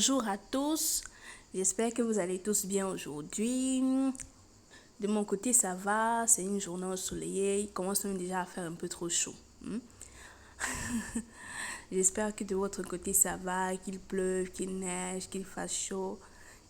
Bonjour à tous, j'espère que vous allez tous bien aujourd'hui. De mon côté, ça va, c'est une journée ensoleillée, il commence même déjà à faire un peu trop chaud. J'espère que de votre côté, ça va, qu'il pleuve, qu'il neige, qu'il fasse chaud.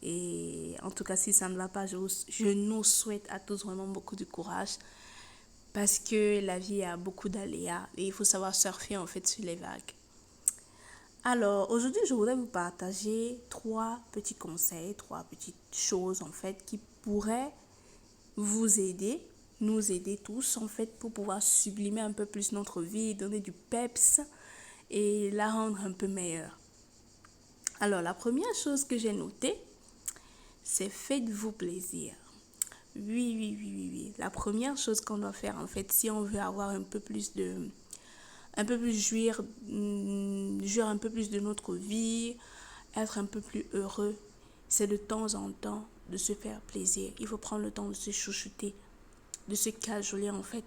Et en tout cas, si ça ne va pas, je nous souhaite à tous vraiment beaucoup de courage parce que la vie a beaucoup d'aléas et il faut savoir surfer en fait sur les vagues. Alors, aujourd'hui, je voudrais vous partager trois petits conseils, trois petites choses en fait qui pourraient vous aider, nous aider tous en fait pour pouvoir sublimer un peu plus notre vie, donner du peps et la rendre un peu meilleure. Alors, la première chose que j'ai notée, c'est faites-vous plaisir. Oui, oui, oui, oui, oui. La première chose qu'on doit faire en fait, si on veut avoir un peu plus jouir un peu plus de notre vie, être un peu plus heureux, c'est de temps en temps de se faire plaisir. Il faut prendre le temps de se chouchouter, de se cajoler en fait,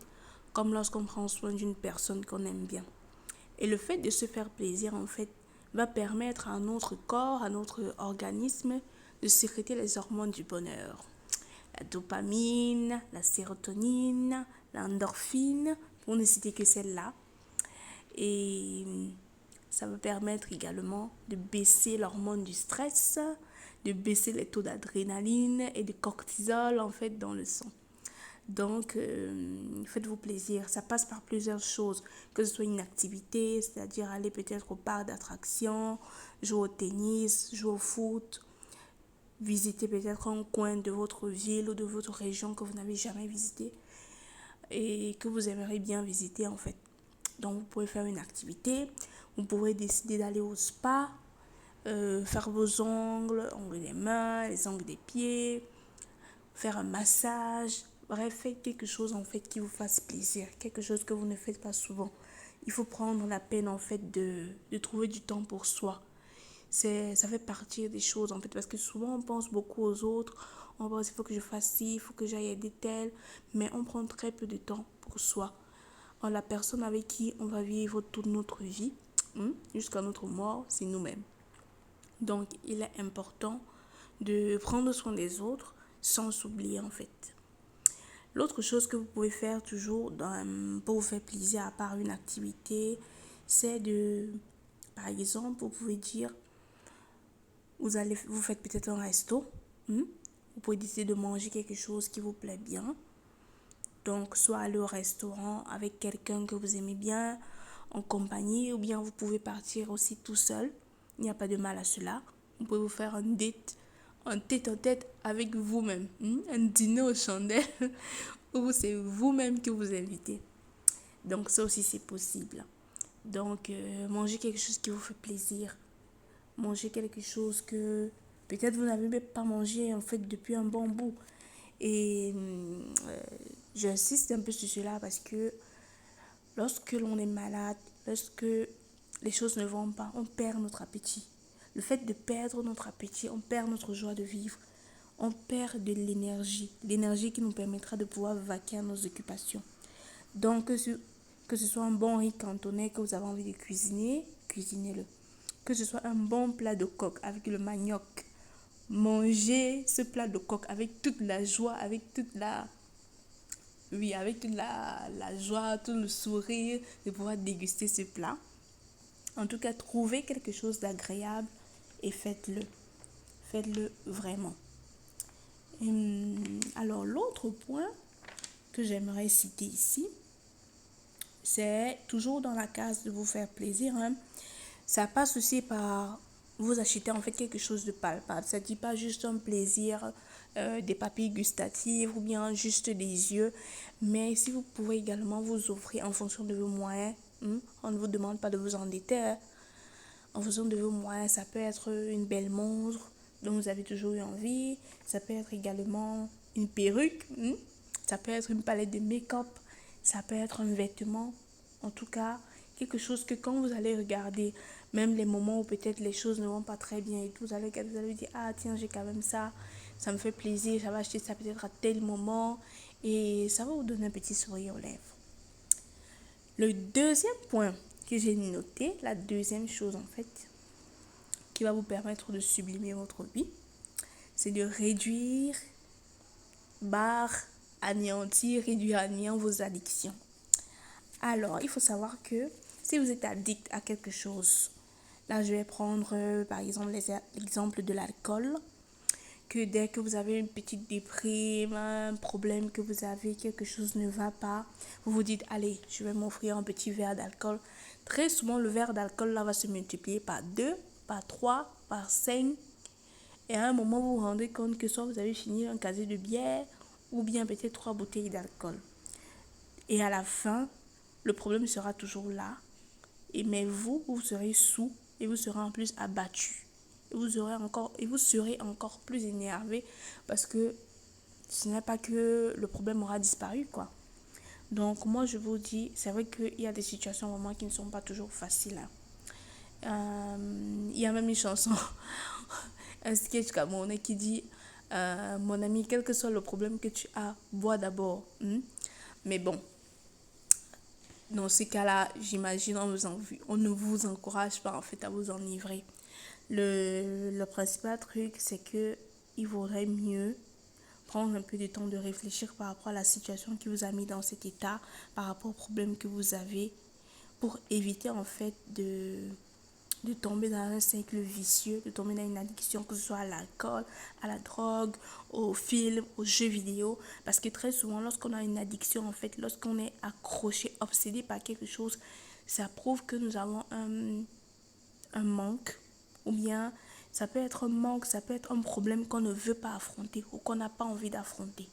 comme lorsqu'on prend soin d'une personne qu'on aime bien. Et le fait de se faire plaisir en fait va permettre à notre corps, à notre organisme de sécréter les hormones du bonheur. La dopamine, la sérotonine, l'endorphine, pour ne citer que celle-là. Et ça va permettre également de baisser l'hormone du stress, de baisser les taux d'adrénaline et de cortisol en fait dans le sang. Donc, faites-vous plaisir. Ça passe par plusieurs choses, que ce soit une activité, c'est-à-dire aller peut-être au parc d'attractions, jouer au tennis, jouer au foot, visiter peut-être un coin de votre ville ou de votre région que vous n'avez jamais visité et que vous aimeriez bien visiter en fait. Donc, vous pouvez faire une activité, vous pouvez décider d'aller au spa, faire vos ongles des mains, les ongles des pieds, faire un massage. Bref, faites quelque chose en fait qui vous fasse plaisir, quelque chose que vous ne faites pas souvent. Il faut prendre la peine en fait de trouver du temps pour soi. Ça fait partie des choses en fait parce que souvent on pense beaucoup aux autres. On pense il faut que je fasse ci, il faut que j'aille aider tel, mais on prend très peu de temps pour soi. La personne avec qui on va vivre toute notre vie, jusqu'à notre mort, c'est nous-mêmes. Donc, il est important de prendre soin des autres sans s'oublier en fait. L'autre chose que vous pouvez faire toujours pour vous faire plaisir à part une activité, c'est par exemple, vous pouvez dire, vous faites peut-être un resto, vous pouvez décider de manger quelque chose qui vous plaît bien. Donc, soit aller au restaurant avec quelqu'un que vous aimez bien, en compagnie, ou bien vous pouvez partir aussi tout seul. Il n'y a pas de mal à cela. Vous pouvez vous faire un tête-à-tête avec vous-même, un dîner aux chandelles, où c'est vous-même que vous invitez. Donc, ça aussi, c'est possible. Donc, mangez quelque chose qui vous fait plaisir. Mangez quelque chose que peut-être vous n'avez même pas mangé en fait depuis un bon bout. Et j'insiste un peu sur cela parce que lorsque l'on est malade, lorsque les choses ne vont pas, on perd notre appétit. Le fait de perdre notre appétit, on perd notre joie de vivre. On perd de l'énergie. L'énergie qui nous permettra de pouvoir vaquer à nos occupations. Donc, que ce soit un bon riz cantonais que vous avez envie de cuisiner, cuisinez-le. Que ce soit un bon plat de coq avec le manioc, mangez ce plat de coq avec toute la joie, avec toute la joie, tout le sourire de pouvoir déguster ce plat. En tout cas, trouvez quelque chose d'agréable et faites-le. Faites-le vraiment. Alors, l'autre point que j'aimerais citer ici, c'est toujours dans la case de vous faire plaisir. Ça passe aussi par vous acheter en fait quelque chose de palpable. Ça ne dit pas juste un plaisir, des papilles gustatives ou bien juste des yeux. Mais si vous pouvez également vous offrir en fonction de vos moyens, on ne vous demande pas de vous endetter. En fonction de vos moyens, ça peut être une belle montre dont vous avez toujours eu envie. Ça peut être également une perruque. Ça peut être une palette de make-up. Ça peut être un vêtement. En tout cas, quelque chose que quand vous allez regarder, même les moments où peut-être les choses ne vont pas très bien et tout, vous allez dire, ah tiens, j'ai quand même ça, ça me fait plaisir, ça va acheter ça peut-être à tel moment et ça va vous donner un petit sourire aux lèvres. Le deuxième point que j'ai noté, la deuxième chose en fait, qui va vous permettre de sublimer votre vie, c'est de réduire, anéantir, réduire à néant vos addictions. Alors, il faut savoir que si vous êtes addict à quelque chose, là je vais prendre par exemple l'exemple de l'alcool, que dès que vous avez une petite déprime, un problème que vous avez, quelque chose ne va pas, vous vous dites, allez, je vais m'offrir un petit verre d'alcool. Très souvent, le verre d'alcool là va se multiplier par 2, par 3, par 5. Et à un moment, vous vous rendez compte que soit vous avez fini un casier de bière, ou bien peut-être 3 bouteilles d'alcool. Et à la fin, le problème sera toujours là. Mais vous serez sous et vous serez en plus abattu. Et vous serez encore plus énervé parce que ce n'est pas que le problème aura disparu, quoi. Donc moi je vous dis, c'est vrai qu'il y a des situations vraiment qui ne sont pas toujours faciles. Il y a même une chanson, un sketch camerounais qui dit mon ami, quel que soit le problème que tu as, bois d'abord. Mais bon, dans ces cas-là, j'imagine on ne vous encourage pas en fait à vous enivrer. Le principal truc, c'est que il vaudrait mieux prendre un peu de temps de réfléchir par rapport à la situation qui vous a mis dans cet état, par rapport aux problèmes que vous avez, pour éviter en fait de tomber dans un cercle vicieux, de tomber dans une addiction, que ce soit à l'alcool, à la drogue, aux films, aux jeux vidéo. Parce que très souvent, lorsqu'on a une addiction, en fait, lorsqu'on est accroché, obsédé par quelque chose, ça prouve que nous avons un manque, ou bien ça peut être un manque, ça peut être un problème qu'on ne veut pas affronter ou qu'on n'a pas envie d'affronter.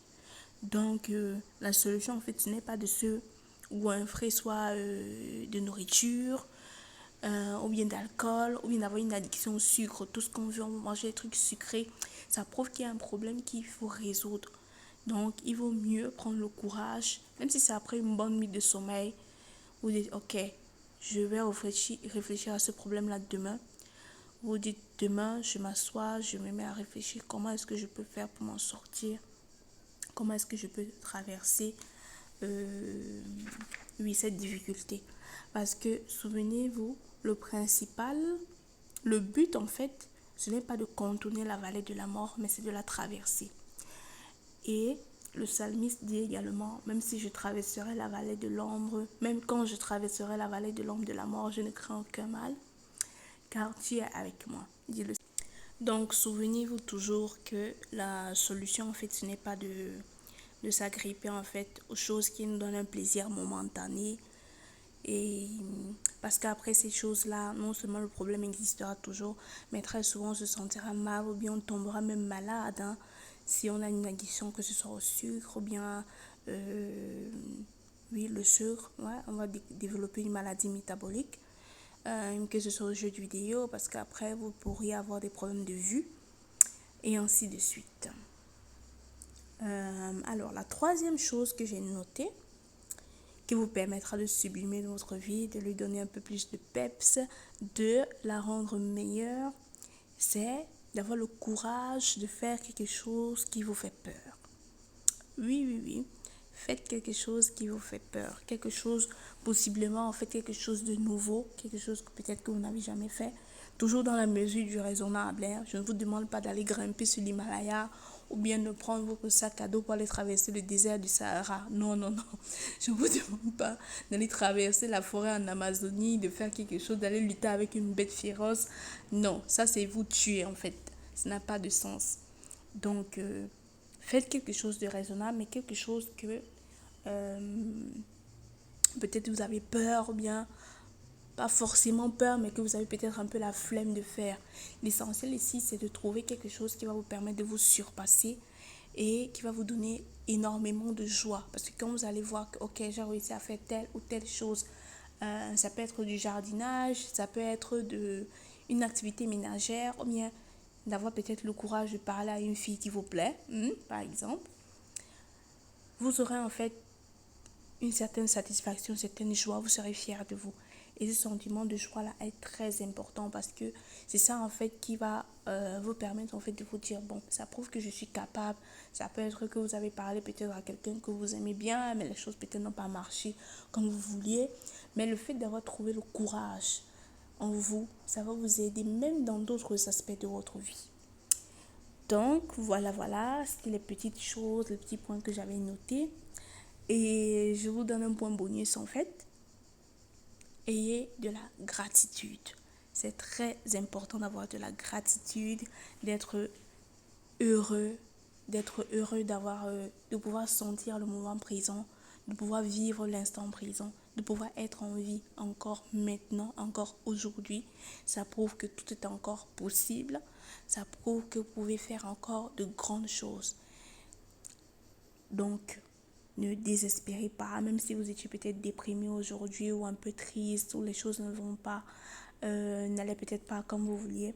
Donc, la solution, en fait, ce n'est pas de se goinfrer soit de nourriture, ou bien d'alcool, ou bien d'avoir une addiction au sucre. Tout ce qu'on veut, on manger des trucs sucrés. Ça prouve qu'il y a un problème qu'il faut résoudre. Donc, il vaut mieux prendre le courage, même si c'est après une bonne nuit de sommeil, vous dites, ok, je vais réfléchir à ce problème-là demain. Vous dites, demain, je m'assois, je me mets à réfléchir comment est-ce que je peux faire pour m'en sortir, comment est-ce que je peux traverser cette difficulté. Parce que, souvenez-vous, le but en fait, ce n'est pas de contourner la vallée de la mort, mais c'est de la traverser. Et le psalmiste dit également, même si je traverserai la vallée de l'ombre, même quand je traverserai la vallée de l'ombre de la mort, je ne crains aucun mal, car tu es avec moi, dit le. Donc, souvenez-vous toujours que la solution, en fait, ce n'est pas de s'agripper, en fait, aux choses qui nous donnent un plaisir momentané. Et parce qu'après ces choses-là, non seulement le problème existera toujours, mais très souvent on se sentira mal ou bien on tombera même malade. Si on a une addiction, que ce soit au sucre ou bien oui, le sucre, ouais, on va développer une maladie métabolique. Que ce soit aux jeux vidéo, parce qu'après vous pourriez avoir des problèmes de vue et ainsi de suite. Alors la troisième chose que j'ai notée, qui vous permettra de sublimer votre vie, de lui donner un peu plus de peps, de la rendre meilleure, c'est d'avoir le courage de faire quelque chose qui vous fait peur. Oui, oui, oui. Faites quelque chose qui vous fait peur. Quelque chose, possiblement, en fait, quelque chose de nouveau. Quelque chose que peut-être que vous n'avez jamais fait. Toujours dans la mesure du raisonnable. Je ne vous demande pas d'aller grimper sur l'Himalaya ou bien de prendre votre sac à dos pour aller traverser le désert du Sahara. Non, non, non. Je ne vous demande pas d'aller traverser la forêt en Amazonie, de faire quelque chose, d'aller lutter avec une bête féroce. Non, ça c'est vous tuer en fait. Ça n'a pas de sens. Donc, faites quelque chose de raisonnable, mais quelque chose que peut-être vous avez peur ou bien pas forcément peur, mais que vous avez peut-être un peu la flemme de faire. L'essentiel ici, c'est de trouver quelque chose qui va vous permettre de vous surpasser et qui va vous donner énormément de joie. Parce que quand vous allez voir que, ok, j'ai réussi à faire telle ou telle chose, ça peut être du jardinage, ça peut être une activité ménagère, ou bien d'avoir peut-être le courage de parler à une fille qui vous plaît, par exemple. Vous aurez en fait une certaine satisfaction, une certaine joie, vous serez fier de vous. Et ce sentiment de joie-là est très important parce que c'est ça en fait qui va vous permettre en fait de vous dire, bon, ça prouve que je suis capable. Ça peut être que vous avez parlé peut-être à quelqu'un que vous aimez bien, mais les choses peut-être n'ont pas marché comme vous vouliez. Mais le fait d'avoir trouvé le courage en vous. Ça va vous aider même dans d'autres aspects de votre vie. Donc, voilà, c'était les petites choses, les petits points que j'avais notés. Et je vous donne un point bonus en fait. Ayez de la gratitude. C'est très important d'avoir de la gratitude, d'être heureux, de pouvoir sentir le moment présent, de pouvoir vivre l'instant présent, de pouvoir être en vie encore maintenant, encore aujourd'hui. Ça prouve que tout est encore possible. Ça prouve que vous pouvez faire encore de grandes choses. Donc, ne désespérez pas, même si vous étiez peut-être déprimé aujourd'hui ou un peu triste ou les choses ne vont pas, n'allaient peut-être pas comme vous vouliez.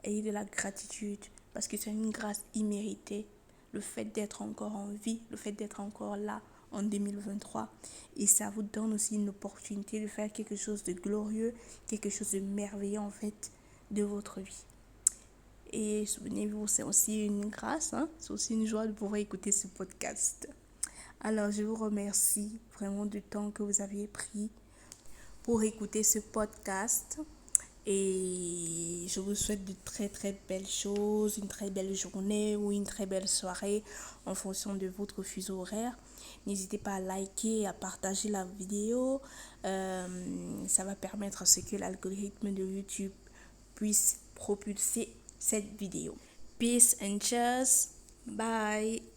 Ayez de la gratitude parce que c'est une grâce imméritée. Le fait d'être encore en vie, le fait d'être encore là en 2023. Et ça vous donne aussi une opportunité de faire quelque chose de glorieux, quelque chose de merveilleux en fait de votre vie. Et souvenez-vous, c'est aussi une grâce, c'est aussi une joie de pouvoir écouter ce podcast. Alors, je vous remercie vraiment du temps que vous aviez pris pour écouter ce podcast. Et je vous souhaite de très très belles choses, une très belle journée ou une très belle soirée en fonction de votre fuseau horaire. N'hésitez pas à liker, à partager la vidéo. Ça va permettre à ce que l'algorithme de YouTube puisse propulser cette vidéo. Peace and cheers. Bye.